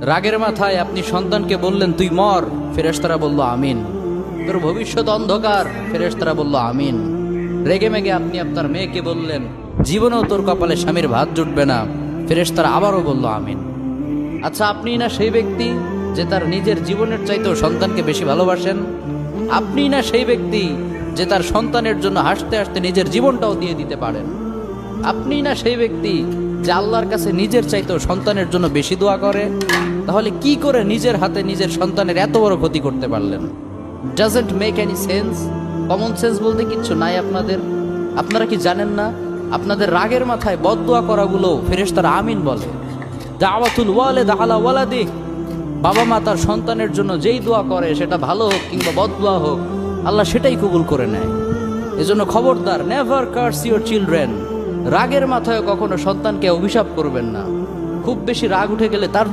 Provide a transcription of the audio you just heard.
রাগের মাথায় আপনি সন্তানকে বললেন তুই মর, ফেরেশতারা বলল আমিন। তোর ভবিষ্যৎ অন্ধকার, ফেরেশতারা বলল আমিন। রেগে মেগে আপনি আপনার মেয়েকে বললেন জীবনেও তোর কপালে স্বামীর ভাত জুটবে না, ফেরেশতারা আবারও বলল আমিন। আচ্ছা, আপনি না সেই ব্যক্তি যে তার নিজের জীবনের চাইতেও সন্তানকে বেশি ভালোবাসেন? আপনি না সেই ব্যক্তি যে তার সন্তানের জন্য হাসতে হাসতে নিজের জীবনটাও দিয়ে দিতে পারেন? আপনি না সেই ব্যক্তি যে আল্লাহর কাছে নিজের চাইতেও সন্তানের জন্য বেশি দোয়া করে? তাহলে কি করে নিজের হাতে নিজের সন্তানের এত বড় ক্ষতি করতে পারলেন? Doesn't make any sense. Common sense বলতে কিচ্ছু নাই আপনাদের। আপনারা কি জানেন না আপনাদের রাগের মাথায় বদদোয়া করাগুলো ফেরেশতারা আমিন বলে? দাওয়াতুল ওয়ালিদ আলা ওয়ালাদি, বাবা মা তার সন্তানের জন্য যেই দোয়া করে সেটা ভালো হোক কিংবা বদদোয়া হোক, আল্লাহ সেটাই কবুল করে নেয়। এজন্য খবরদার, নেভার কার্স ইউর চিলড্রেন। রাগের মাথায় কখনো সন্তানকে অভিশাপ করবেন না। খুব বেশি রাগ উঠে গেলে তার